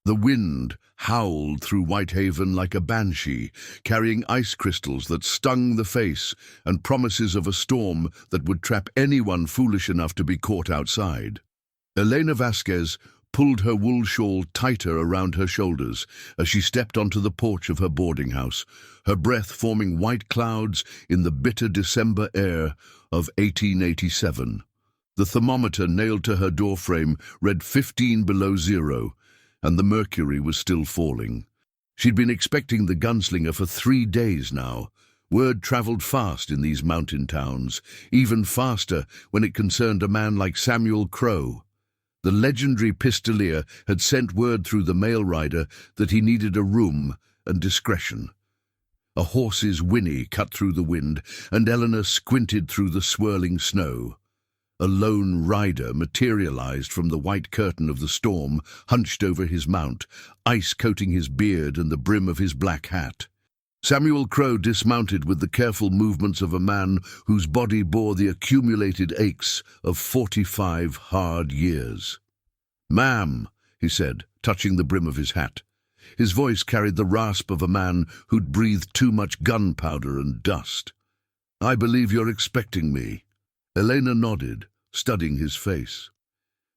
The wind howled through Whitehaven like a banshee, carrying ice crystals that stung the face and promises of a storm that would trap anyone foolish enough to be caught outside. Elena Vasquez pulled her wool shawl tighter around her shoulders as she stepped onto the porch of her boarding house, her breath forming white clouds in the bitter December air of 1887. The thermometer nailed to her doorframe read 15 below zero, and the mercury was still falling. She'd been expecting the Gunslinger for 3 days now. Word traveled fast in these mountain towns, even faster when it concerned a man like Samuel Crowe. The legendary pistolier had sent word through the mail rider that he needed a room and discretion. A horse's whinny cut through the wind, and Eleanor squinted through the swirling snow. A lone rider materialized from the white curtain of the storm, hunched over his mount, ice coating his beard and the brim of his black hat. Samuel Crowe dismounted with the careful movements of a man whose body bore the accumulated aches of 45 hard years. "Ma'am," he said, touching the brim of his hat. His voice carried the rasp of a man who'd breathed too much gunpowder and dust. "I believe you're expecting me." Elena nodded, studying his face.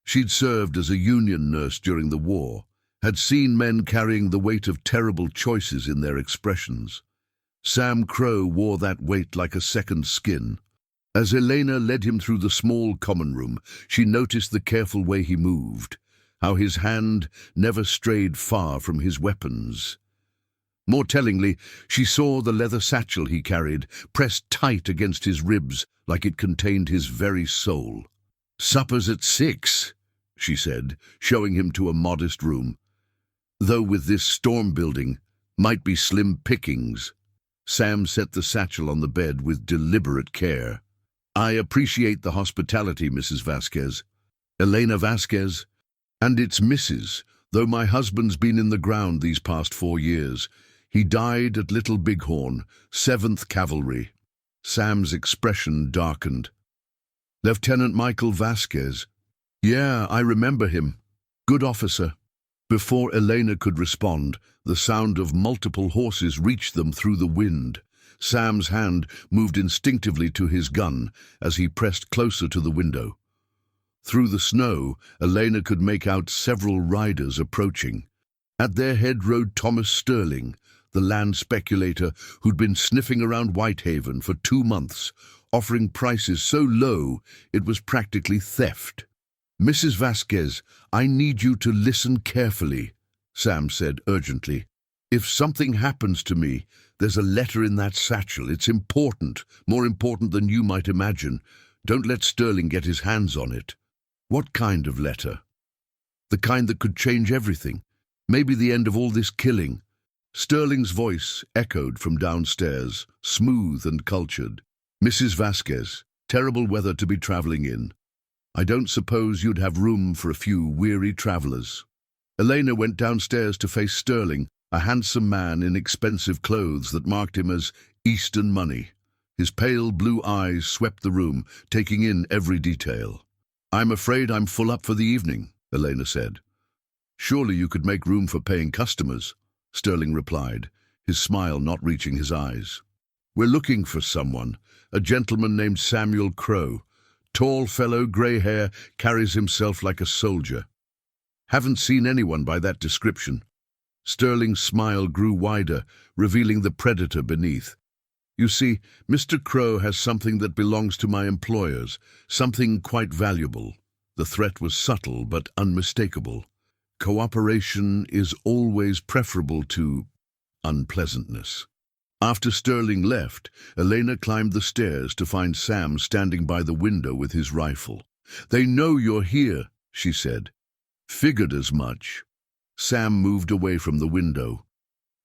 She'd served as a union nurse during the war, had seen men carrying the weight of terrible choices in their expressions. Sam Crowe wore that weight like a second skin. As Elena led him through the small common room, she noticed the careful way he moved, how his hand never strayed far from his weapons. More tellingly, she saw the leather satchel he carried, pressed tight against his ribs like it contained his very soul. "Supper's at 6, she said, showing him to a modest room. Though with this storm building, might be slim pickings. Sam set the satchel on the bed with deliberate care. "I appreciate the hospitality, Mrs. Vasquez." "Elena Vasquez? And it's Mrs., though my husband's been in the ground these past 4 years. He died at Little Bighorn, 7th Cavalry." Sam's expression darkened. "Lieutenant Michael Vasquez. Yeah, I remember him. Good officer." Before Elena could respond, the sound of multiple horses reached them through the wind. Sam's hand moved instinctively to his gun as he pressed closer to the window. Through the snow, Elena could make out several riders approaching. At their head rode Thomas Sterling, the land speculator who'd been sniffing around Whitehaven for 2 months, offering prices so low it was practically theft. "Mrs. Vasquez, I need you to listen carefully," Sam said urgently. "If something happens to me, there's a letter in that satchel. It's important, more important than you might imagine. Don't let Sterling get his hands on it." "What kind of letter?" "The kind that could change everything. Maybe the end of all this killing." Sterling's voice echoed from downstairs, smooth and cultured. "Mrs. Vasquez, terrible weather to be traveling in. I don't suppose you'd have room for a few weary travelers." Elena went downstairs to face Sterling, a handsome man in expensive clothes that marked him as Eastern money. His pale blue eyes swept the room, taking in every detail. "I'm afraid I'm full up for the evening," Elena said. "Surely you could make room for paying customers," Sterling replied, his smile not reaching his eyes. "We're looking for someone, a gentleman named Samuel Crowe. Tall fellow, grey hair, carries himself like a soldier. Haven't seen anyone by that description." Sterling's smile grew wider, revealing the predator beneath. "You see, Mr. Crowe has something that belongs to my employers, something quite valuable." The threat was subtle but unmistakable. Cooperation is always preferable to unpleasantness. After Sterling left, Elena climbed the stairs to find Sam standing by the window with his rifle. "They know you're here," she said. "Figured as much." Sam moved away from the window.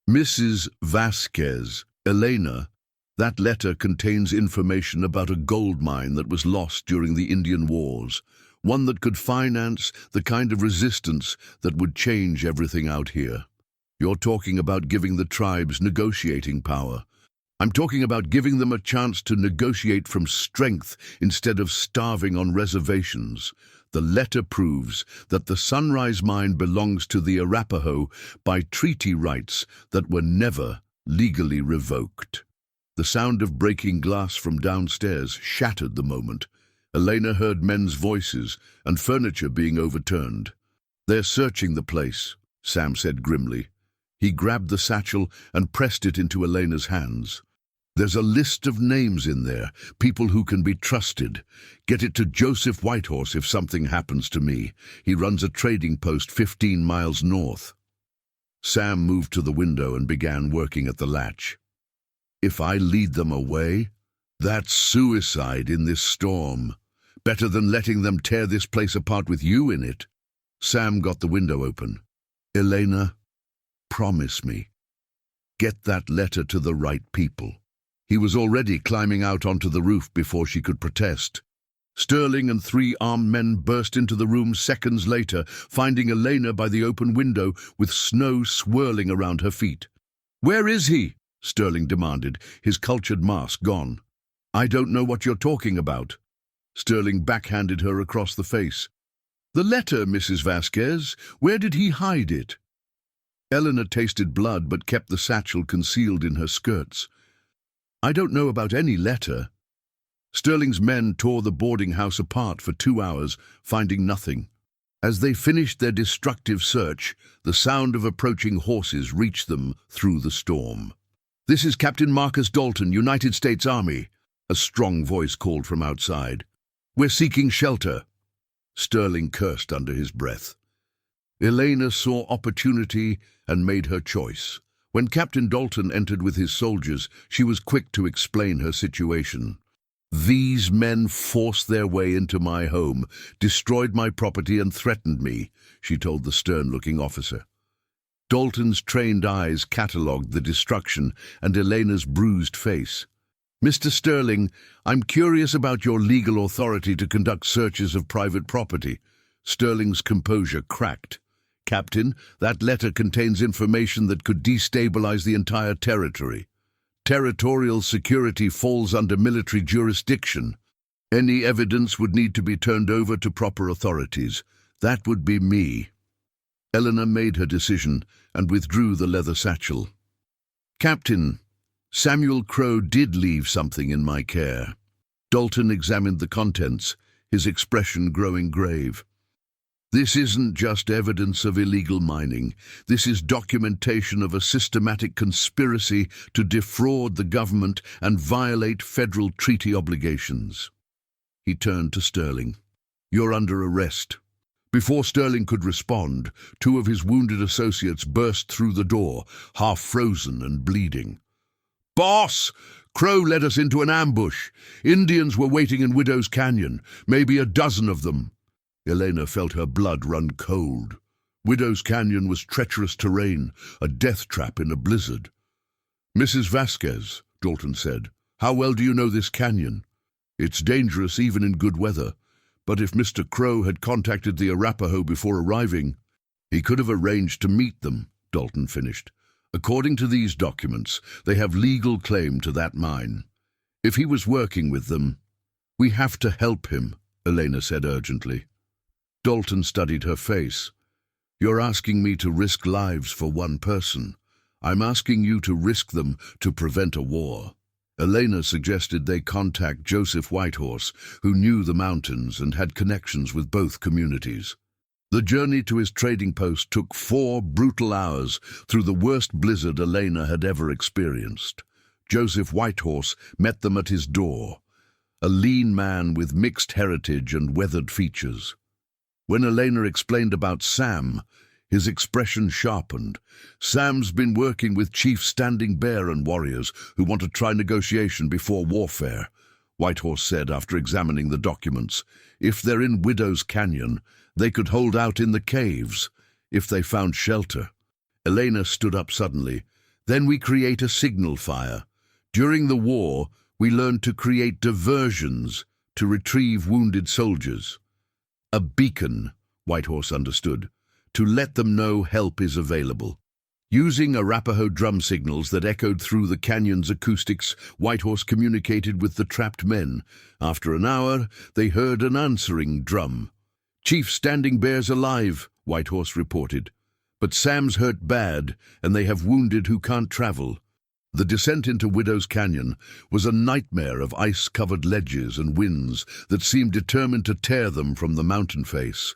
"Mrs. Vasquez, Elena, that letter contains information about a gold mine that was lost during the Indian Wars, one that could finance the kind of resistance that would change everything out here. You're talking about giving the tribes negotiating power. I'm talking about giving them a chance to negotiate from strength instead of starving on reservations. The letter proves that the Sunrise Mine belongs to the Arapaho by treaty rights that were never legally revoked. The sound of breaking glass from downstairs shattered the moment. Elena heard men's voices and furniture being overturned. "They're searching the place," Sam said grimly. He grabbed the satchel and pressed it into Elena's hands. "There's a list of names in there, people who can be trusted. Get it to Joseph Whitehorse if something happens to me. He runs a trading post 15 miles north." Sam moved to the window and began working at the latch. "If I lead them away, that's suicide in this storm. Better than letting them tear this place apart with you in it." Sam got the window open. "Elena, promise me. Get that letter to the right people." He was already climbing out onto the roof before she could protest. Sterling and 3 armed men burst into the room seconds later, finding Elena by the open window with snow swirling around her feet. "Where is he?" Sterling demanded, his cultured mask gone. "I don't know what you're talking about." Sterling backhanded her across the face. "The letter, Mrs. Vasquez. Where did he hide it?" Eleanor tasted blood but kept the satchel concealed in her skirts. "I don't know about any letter." Sterling's men tore the boarding house apart for 2 hours, finding nothing. As they finished their destructive search, the sound of approaching horses reached them through the storm. "This is Captain Marcus Dalton, United States Army," a strong voice called from outside. "We're seeking shelter." Sterling cursed under his breath. Elena saw opportunity and made her choice. When Captain Dalton entered with his soldiers, she was quick to explain her situation. "These men forced their way into my home, destroyed my property and threatened me," she told the stern-looking officer. Dalton's trained eyes catalogued the destruction and Elena's bruised face. "Mr. Sterling, I'm curious about your legal authority to conduct searches of private property." Sterling's composure cracked. "Captain, that letter contains information that could destabilize the entire territory. Territorial security falls under military jurisdiction. Any evidence would need to be turned over to proper authorities. That would be me." Eleanor made her decision and withdrew the leather satchel. "Captain, Samuel Crowe did leave something in my care." Dalton examined the contents, his expression growing grave. "This isn't just evidence of illegal mining. This is documentation of a systematic conspiracy to defraud the government and violate federal treaty obligations." He turned to Sterling. "You're under arrest." Before Sterling could respond, 2 of his wounded associates burst through the door, half frozen and bleeding. "Boss! Crowe led us into an ambush. Indians were waiting in Widow's Canyon, maybe a dozen of them." Elena felt her blood run cold. Widow's Canyon was treacherous terrain, a death trap in a blizzard. "Mrs. Vasquez," Dalton said, "how well do you know this canyon? It's dangerous even in good weather, but if Mr. Crowe had contacted the Arapaho before arriving, he could have arranged to meet them," Dalton finished. "According to these documents, they have legal claim to that mine. If he was working with them, we have to help him," Elena said urgently. Dalton studied her face. "You're asking me to risk lives for one person. I'm asking you to risk them to prevent a war." Elena suggested they contact Joseph Whitehorse, who knew the mountains and had connections with both communities. The journey to his trading post took 4 brutal hours through the worst blizzard Elena had ever experienced. Joseph Whitehorse met them at his door, a lean man with mixed heritage and weathered features. When Elena explained about Sam, his expression sharpened. "Sam's been working with Chief Standing Bear and warriors who want to try negotiation before warfare," Whitehorse said after examining the documents. "If they're in Widow's Canyon, they could hold out in the caves, if they found shelter." Elena stood up suddenly. "Then we create a signal fire. During the war, we learned to create diversions to retrieve wounded soldiers. A beacon," Whitehorse understood, "to let them know help is available." Using Arapaho drum signals that echoed through the canyon's acoustics, Whitehorse communicated with the trapped men. After an hour, they heard an answering drum. "Chief Standing Bear's alive," Whitehorse reported. "But Sam's hurt bad, and they have wounded who can't travel." The descent into Widow's Canyon was a nightmare of ice-covered ledges and winds that seemed determined to tear them from the mountain face.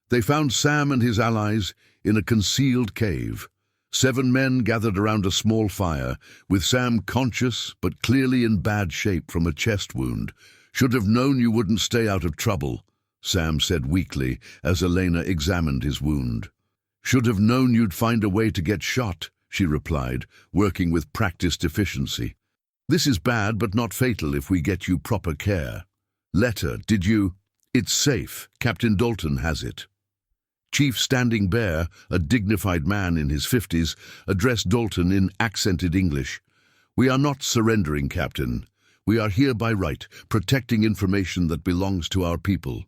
They found Sam and his allies in a concealed cave. 7 men gathered around a small fire, with Sam conscious but clearly in bad shape from a chest wound. "Should have known you wouldn't stay out of trouble," Sam said weakly as Elena examined his wound. "Should have known you'd find a way to get shot," she replied, working with practiced efficiency. "This is bad but not fatal if we get you proper care." "Letter, did you?" "It's safe. Captain Dalton has it." Chief Standing Bear, a dignified man in his 50s, addressed Dalton in accented English. "We are not surrendering, Captain. We are here by right, protecting information that belongs to our people."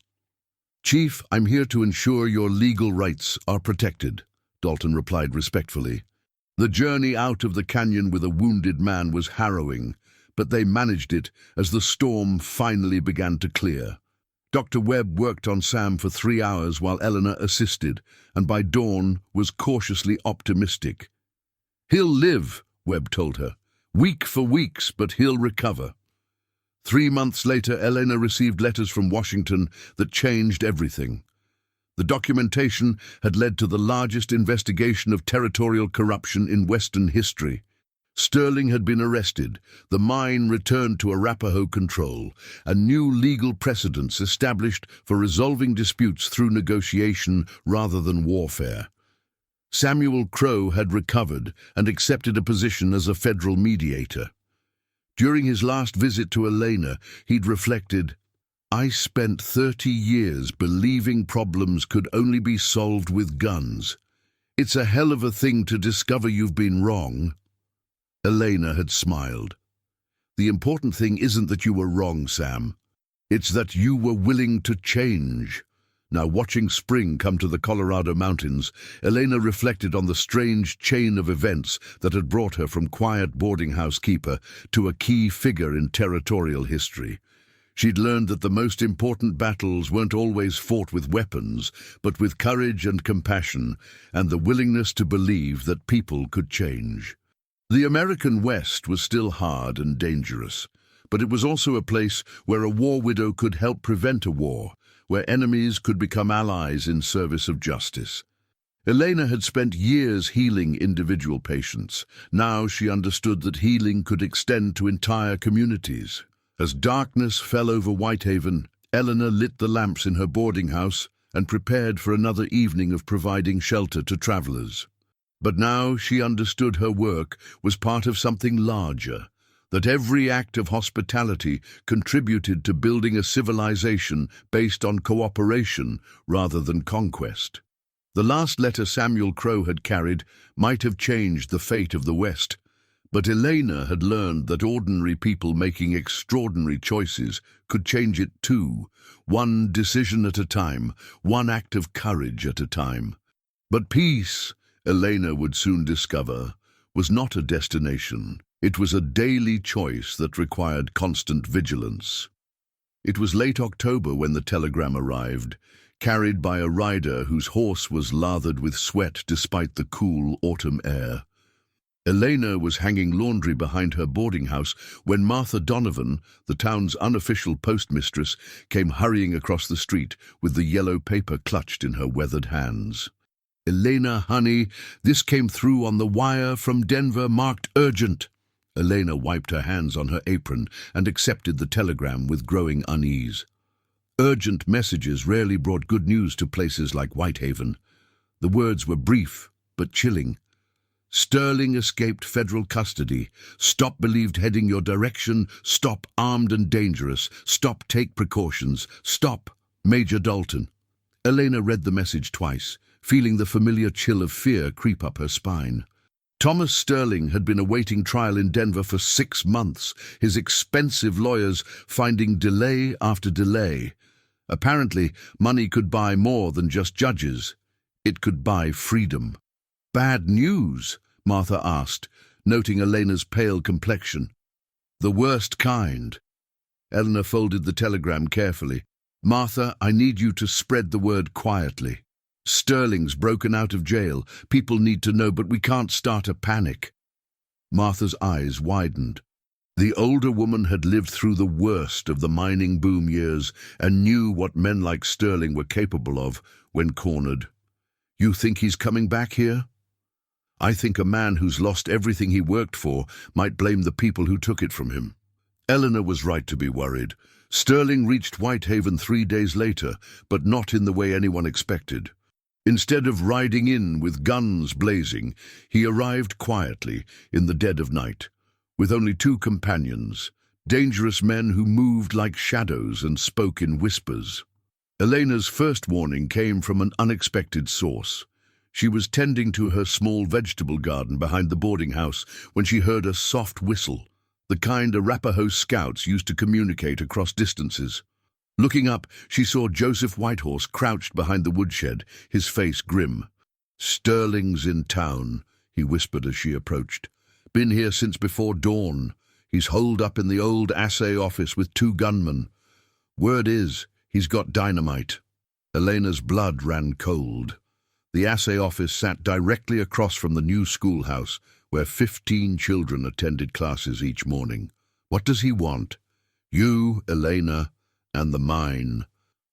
"Chief, I'm here to ensure your legal rights are protected," Dalton replied respectfully. The journey out of the canyon with a wounded man was harrowing, but they managed it as the storm finally began to clear. Dr. Webb worked on Sam for 3 hours while Eleanor assisted, and by dawn was cautiously optimistic. "He'll live," Webb told her. "Weak for weeks, but he'll recover." 3 months later, Elena received letters from Washington that changed everything. The documentation had led to the largest investigation of territorial corruption in Western history. Sterling had been arrested, the mine returned to Arapaho control, and new legal precedents established for resolving disputes through negotiation rather than warfare. Samuel Crowe had recovered and accepted a position as a federal mediator. During his last visit to Elena, he'd reflected, "I spent 30 years believing problems could only be solved with guns. It's a hell of a thing to discover you've been wrong." Elena had smiled. "The important thing isn't that you were wrong, Sam. It's that you were willing to change." Now, watching spring come to the Colorado mountains, Elena reflected on the strange chain of events that had brought her from quiet boarding house keeper to a key figure in territorial history. She'd learned that the most important battles weren't always fought with weapons, but with courage and compassion, and the willingness to believe that people could change. The American West was still hard and dangerous, but it was also a place where a war widow could help prevent a war, where enemies could become allies in service of justice. Elena had spent years healing individual patients. Now she understood that healing could extend to entire communities. As darkness fell over Whitehaven, Eleanor lit the lamps in her boarding house and prepared for another evening of providing shelter to travelers. But now she understood her work was part of something larger, that every act of hospitality contributed to building a civilization based on cooperation rather than conquest. The last letter Samuel Crowe had carried might have changed the fate of the West, but Elena had learned that ordinary people making extraordinary choices could change it too, one decision at a time, one act of courage at a time. But peace, Elena would soon discover, was not a destination. It was a daily choice that required constant vigilance. It was late October when the telegram arrived, carried by a rider whose horse was lathered with sweat despite the cool autumn air. Elena was hanging laundry behind her boarding house when Martha Donovan, the town's unofficial postmistress, came hurrying across the street with the yellow paper clutched in her weathered hands. "Elena, honey, this came through on the wire from Denver, marked urgent." Elena wiped her hands on her apron and accepted the telegram with growing unease. Urgent messages rarely brought good news to places like Whitehaven. The words were brief but chilling. "Sterling escaped federal custody. Stop believed heading your direction. Stop armed and dangerous. Stop take precautions. Stop Major Dalton." Elena read the message twice, feeling the familiar chill of fear creep up her spine. Thomas Sterling had been awaiting trial in Denver for 6 months, his expensive lawyers finding delay after delay. Apparently, money could buy more than just judges. It could buy freedom. "Bad news?" Martha asked, noting Elena's pale complexion. "The worst kind." Eleanor folded the telegram carefully. Martha, I need you to spread the word quietly. Sterling's broken out of jail. People need to know, but we can't start a panic. Martha's eyes widened. The older woman had lived through the worst of the mining boom years and knew what men like Sterling were capable of when cornered. You think he's coming back here? I think a man who's lost everything he worked for might blame the people who took it from him. Eleanor was right to be worried. Sterling reached Whitehaven 3 days later, but not in the way anyone expected. Instead of riding in with guns blazing, he arrived quietly in the dead of night, with only 2 companions, dangerous men who moved like shadows and spoke in whispers. Elena's first warning came from an unexpected source. She was tending to her small vegetable garden behind the boarding house when she heard a soft whistle, the kind Arapaho scouts used to communicate across distances. Looking up, she saw Joseph Whitehorse crouched behind the woodshed, his face grim. "Sterling's in town," he whispered as she approached. "Been here since before dawn. He's holed up in the old assay office with 2 gunmen. Word is, he's got dynamite." Elena's blood ran cold. The assay office sat directly across from the new schoolhouse, where 15 children attended classes each morning. "What does he want?" "You, Elena, and the mine."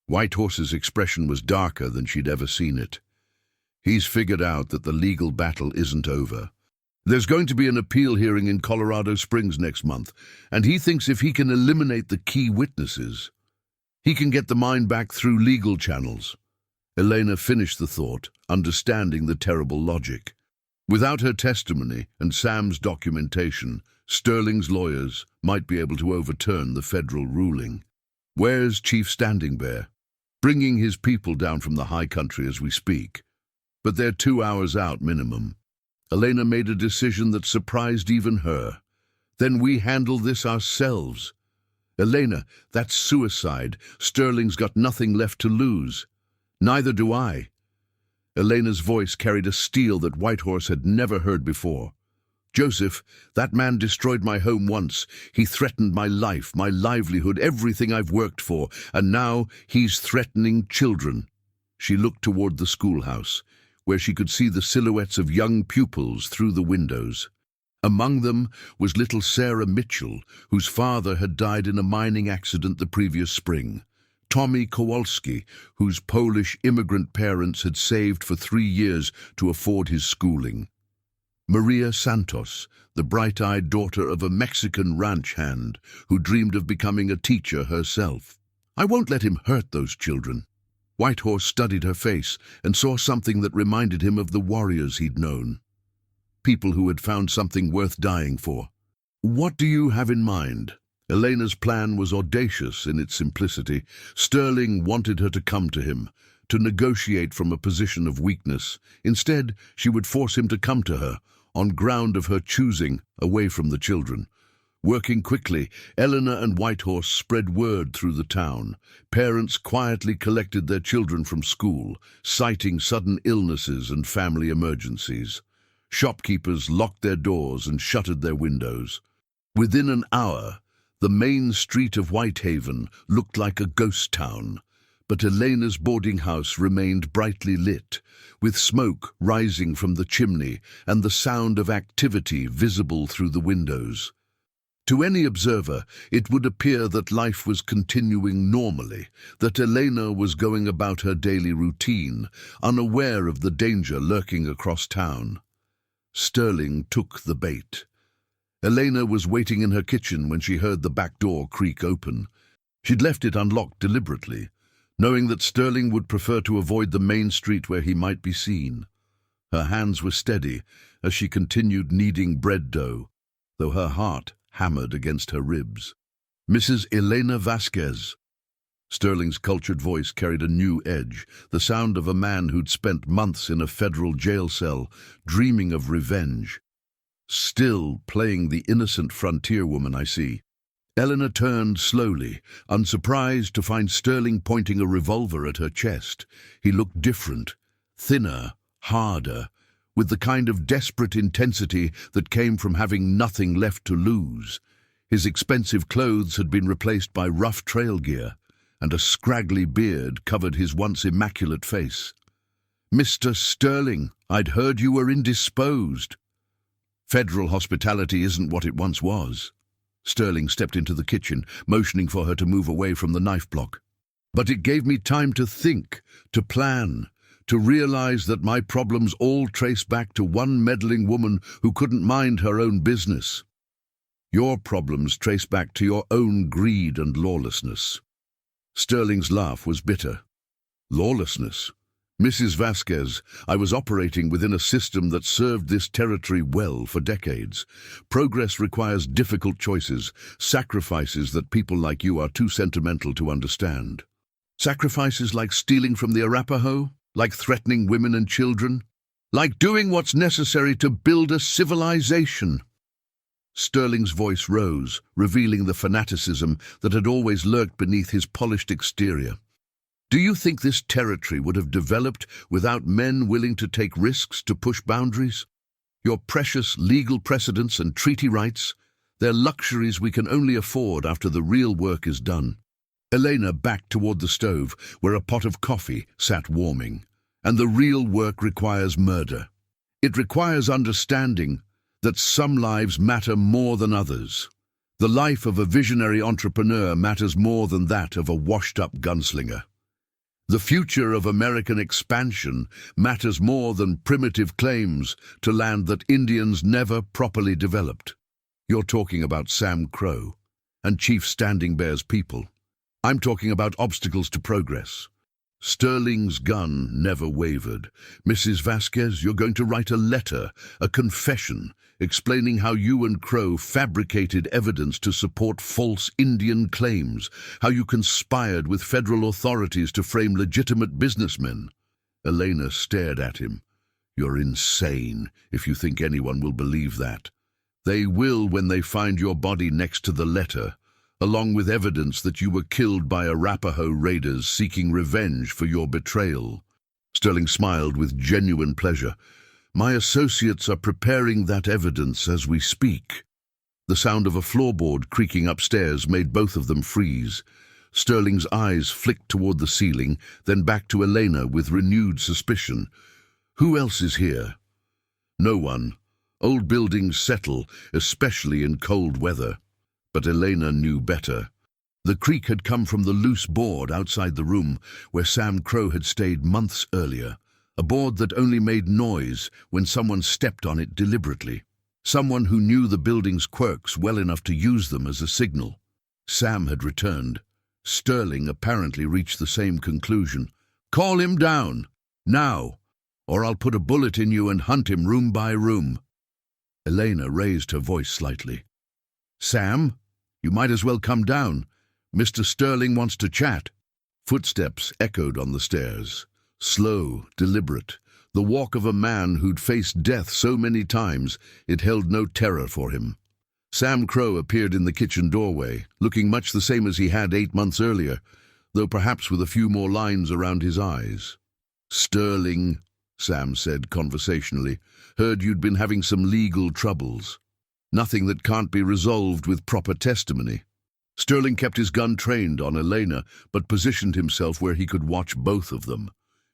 Whitehorse's expression was darker than she'd ever seen it. "He's figured out that the legal battle isn't over. There's going to be an appeal hearing in Colorado Springs next month, and he thinks if he can eliminate the key witnesses, he can get the mine back through legal channels." Elena finished the thought, understanding the terrible logic. Without her testimony and Sam's documentation, Sterling's lawyers might be able to overturn the federal ruling. "Where's Chief Standing Bear?" "Bringing his people down from the high country as we speak. But they're 2 hours out minimum." Elena made a decision that surprised even her. "Then we handle this ourselves." "Elena, that's suicide. Sterling's got nothing left to lose." "Neither do I." Elena's voice carried a steel that Whitehorse had never heard before. "Joseph, that man destroyed my home once. He threatened my life, my livelihood, everything I've worked for, and now he's threatening children." She looked toward the schoolhouse, where she could see the silhouettes of young pupils through the windows. Among them was little Sarah Mitchell, whose father had died in a mining accident the previous spring. Tommy Kowalski, whose Polish immigrant parents had saved for 3 years to afford his schooling. Maria Santos, the bright-eyed daughter of a Mexican ranch hand who dreamed of becoming a teacher herself. "I won't let him hurt those children." Whitehorse studied her face and saw something that reminded him of the warriors he'd known. People who had found something worth dying for. "What do you have in mind?" Elena's plan was audacious in its simplicity. Sterling wanted her to come to him, to negotiate from a position of weakness. Instead, she would force him to come to her, on ground of her choosing, away from the children. Working quickly, Eleanor and Whitehorse spread word through the town. Parents quietly collected their children from school, citing sudden illnesses and family emergencies. Shopkeepers locked their doors and shuttered their windows. Within an hour, the main street of Whitehaven looked like a ghost town, but Elena's boarding house remained brightly lit, with smoke rising from the chimney and the sound of activity visible through the windows. To any observer, it would appear that life was continuing normally, that Elena was going about her daily routine, unaware of the danger lurking across town. Sterling took the bait. Elena was waiting in her kitchen when she heard the back door creak open. She'd left it unlocked deliberately, knowing that Sterling would prefer to avoid the main street where he might be seen. Her hands were steady as she continued kneading bread dough, though her heart hammered against her ribs. "Mrs. Elena Vasquez." Sterling's cultured voice carried a new edge, the sound of a man who'd spent months in a federal jail cell, dreaming of revenge. "Still playing the innocent frontier woman, I see." Eleanor turned slowly, unsurprised to find Sterling pointing a revolver at her chest. He looked different, thinner, harder, with the kind of desperate intensity that came from having nothing left to lose. His expensive clothes had been replaced by rough trail gear, and a scraggly beard covered his once immaculate face. "Mr. Sterling, I'd heard you were indisposed." "Federal hospitality isn't what it once was." Sterling stepped into the kitchen, motioning for her to move away from the knife block. "But it gave me time to think, to plan, to realize that my problems all trace back to one meddling woman who couldn't mind her own business. Your problems trace back to your own greed and lawlessness." Sterling's laugh was bitter. "Lawlessness? Mrs. Vasquez, I was operating within a system that served this territory well for decades. Progress requires difficult choices, sacrifices that people like you are too sentimental to understand. Sacrifices like stealing from the Arapaho, like threatening women and children, like doing what's necessary to build a civilization." Sterling's voice rose, revealing the fanaticism that had always lurked beneath his polished exterior. "Do you think this territory would have developed without men willing to take risks to push boundaries? Your precious legal precedents and treaty rights, they're luxuries we can only afford after the real work is done." Elena backed toward the stove, where a pot of coffee sat warming. "And the real work requires murder. It requires understanding that some lives matter more than others. The life of a visionary entrepreneur matters more than that of a washed-up gunslinger. The future of American expansion matters more than primitive claims to land that Indians never properly developed." "You're talking about Sam Crow and Chief Standing Bear's people. I'm talking about obstacles to progress." Sterling's gun never wavered. "Mrs. Vasquez, you're going to write a letter, a confession, explaining how you and Crow fabricated evidence to support false Indian claims, how you conspired with federal authorities to frame legitimate businessmen." Elena stared at him. "You're insane if you think anyone will believe that. They will when they find your body next to the letter, along with evidence that you were killed by Arapaho raiders seeking revenge for your betrayal." Sterling smiled with genuine pleasure. "My associates are preparing that evidence as we speak." The sound of a floorboard creaking upstairs made both of them freeze. Sterling's eyes flicked toward the ceiling, then back to Elena with renewed suspicion. "Who else is here?" "No one. Old buildings settle, especially in cold weather." But Elena knew better. The creak had come from the loose board outside the room where Sam Crow had stayed months earlier, a board that only made noise when someone stepped on it deliberately. Someone who knew the building's quirks well enough to use them as a signal. Sam had returned. Sterling apparently reached the same conclusion. "Call him down, now, or I'll put a bullet in you and hunt him room by room." Elena raised her voice slightly. "Sam, you might as well come down. Mr. Sterling wants to chat." Footsteps echoed on the stairs. Slow, deliberate, the walk of a man who'd faced death so many times it held no terror for him. Sam Crow appeared in the kitchen doorway, looking much the same as he had 8 months earlier, though perhaps with a few more lines around his eyes. "Sterling," Sam said conversationally, "heard you'd been having some legal troubles. Nothing that can't be resolved with proper testimony." Sterling kept his gun trained on Elena, but positioned himself where he could watch both of them.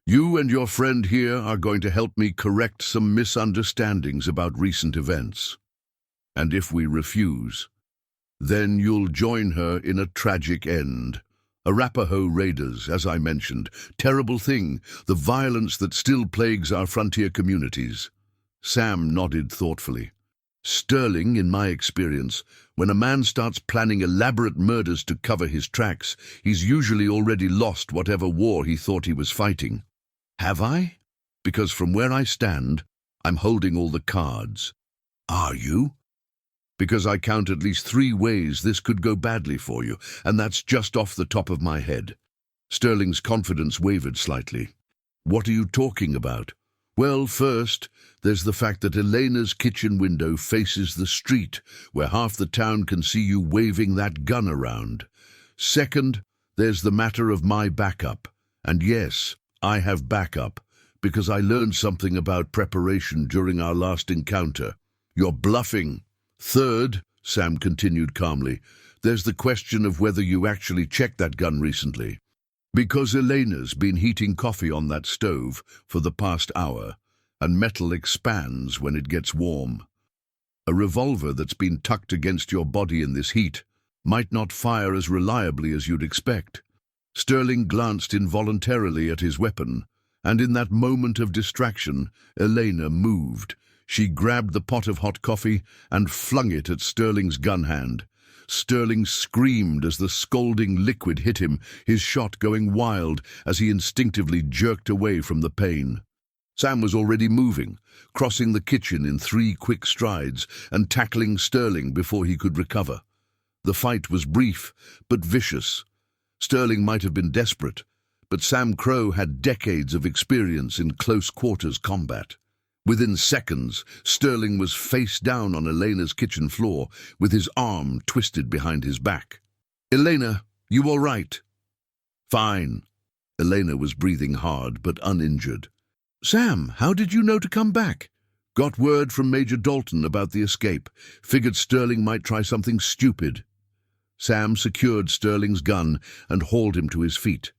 "You and your friend here are going to help me correct some misunderstandings about recent events. And if we refuse, then you'll join her in a tragic end. Arapaho raiders, as I mentioned, terrible thing, the violence that still plagues our frontier communities." Sam nodded thoughtfully. "Sterling, in my experience, when a man starts planning elaborate murders to cover his tracks, he's usually already lost whatever war he thought he was fighting." "Have I? Because from where I stand, I'm holding all the cards." "Are you?" "Because I count at least 3 ways this could go badly for you, and that's just off the top of my head." Sterling's confidence wavered slightly. "What are you talking about?" "Well, first, there's the fact that Elena's kitchen window faces the street, where half the town can see you waving that gun around. Second, there's the matter of my backup. And yes, I have backup, because I learned something about preparation during our last encounter. You're bluffing." "Third," Sam continued calmly, there's the question of whether you actually checked that gun recently. Because Elena's been heating coffee on that stove for the past hour, and metal expands when it gets warm. A revolver that's been tucked against your body in this heat might not fire as reliably as you'd expect. Sterling glanced involuntarily at his weapon, and in that moment of distraction, Elena moved. She grabbed the pot of hot coffee and flung it at Sterling's gun hand. Sterling screamed as the scalding liquid hit him, his shot going wild as he instinctively jerked away from the pain. Sam was already moving, crossing the kitchen in 3 quick strides and tackling Sterling before he could recover. The fight was brief, but vicious. Sterling might have been desperate, but Sam Crow had decades of experience in close-quarters combat. Within seconds, Sterling was face down on Elena's kitchen floor, with his arm twisted behind his back. "Elena, you all right?" "Fine." Elena was breathing hard, but uninjured. "Sam, how did you know to come back?" "Got word from Major Dalton about the escape. Figured Sterling might try something stupid." Sam secured Sterling's gun and hauled him to his feet.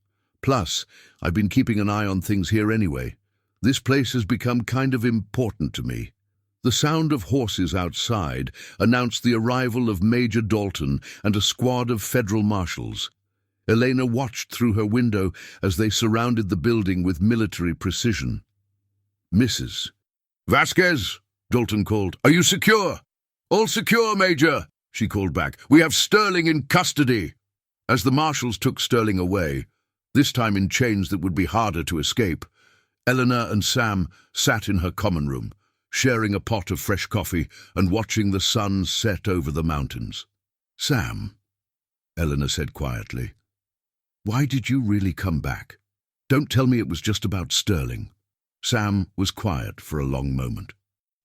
"Plus, I've been keeping an eye on things here anyway. This place has become kind of important to me." The sound of horses outside announced the arrival of Major Dalton and a squad of federal marshals. Elena watched through her window as they surrounded the building with military precision. "Mrs. Vasquez," Dalton called. "Are you secure?" "All secure, Major," she called back. "We have Sterling in custody." As the marshals took Sterling away, this time in chains that would be harder to escape, Eleanor and Sam sat in her common room, sharing a pot of fresh coffee and watching the sun set over the mountains. "Sam," Eleanor said quietly, "why did you really come back? Don't tell me it was just about Sterling." Sam was quiet for a long moment.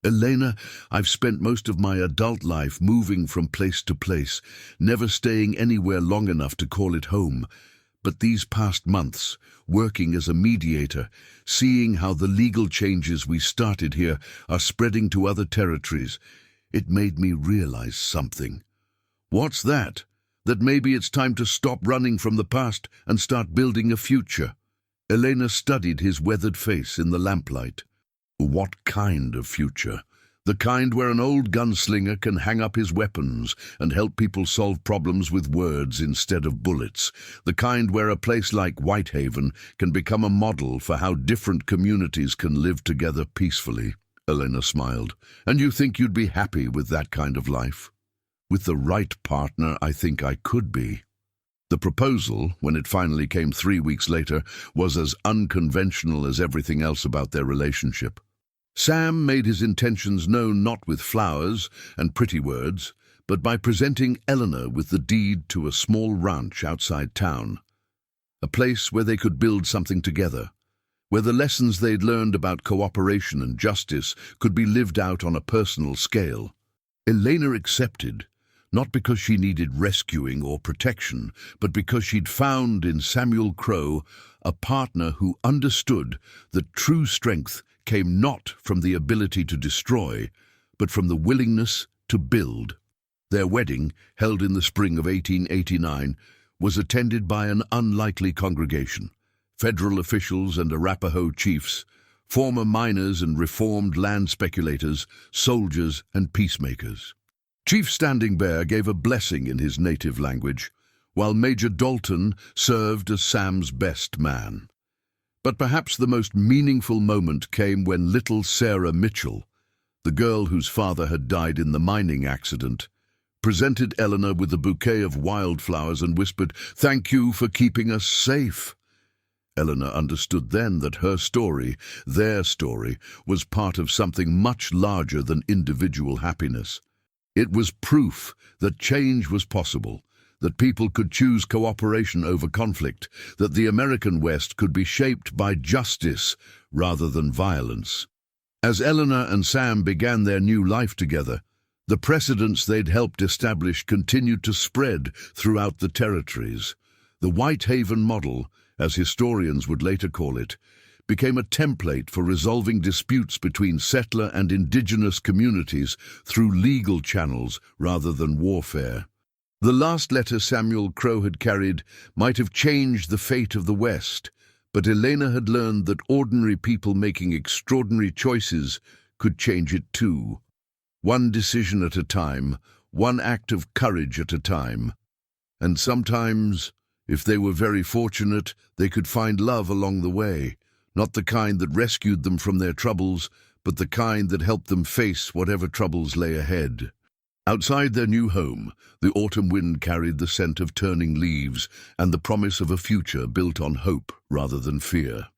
"Elena, I've spent most of my adult life moving from place to place, never staying anywhere long enough to call it home. But these past months, working as a mediator, seeing how the legal changes we started here are spreading to other territories, it made me realize something." "What's that?" "That maybe it's time to stop running from the past and start building a future." Elena studied his weathered face in the lamplight. "What kind of future?" "The kind where an old gunslinger can hang up his weapons and help people solve problems with words instead of bullets. The kind where a place like Whitehaven can become a model for how different communities can live together peacefully." Elena smiled. "And you think you'd be happy with that kind of life?" "With the right partner, I think I could be." The proposal, when it finally came 3 weeks later, was as unconventional as everything else about their relationship. Sam made his intentions known not with flowers and pretty words, but by presenting Eleanor with the deed to a small ranch outside town, a place where they could build something together, where the lessons they'd learned about cooperation and justice could be lived out on a personal scale. Elena accepted, not because she needed rescuing or protection, but because she'd found in Samuel Crow a partner who understood that true strength came not from the ability to destroy, but from the willingness to build. Their wedding, held in the spring of 1889, was attended by an unlikely congregation: federal officials and Arapaho chiefs, former miners and reformed land speculators, soldiers and peacemakers. Chief Standing Bear gave a blessing in his native language, while Major Dalton served as Sam's best man. But perhaps the most meaningful moment came when little Sarah Mitchell, the girl whose father had died in the mining accident, presented Eleanor with a bouquet of wildflowers and whispered, "Thank you for keeping us safe." Eleanor understood then that her story, their story, was part of something much larger than individual happiness. It was proof that change was possible, that people could choose cooperation over conflict, that the American West could be shaped by justice rather than violence. As Eleanor and Sam began their new life together, the precedents they'd helped establish continued to spread throughout the territories. The Whitehaven model, as historians would later call it, became a template for resolving disputes between settler and indigenous communities through legal channels rather than warfare. The last letter Samuel Crow had carried might have changed the fate of the West, but Elena had learned that ordinary people making extraordinary choices could change it too. One decision at a time, one act of courage at a time. And sometimes, if they were very fortunate, they could find love along the way, not the kind that rescued them from their troubles, but the kind that helped them face whatever troubles lay ahead. Outside their new home, the autumn wind carried the scent of turning leaves and the promise of a future built on hope rather than fear.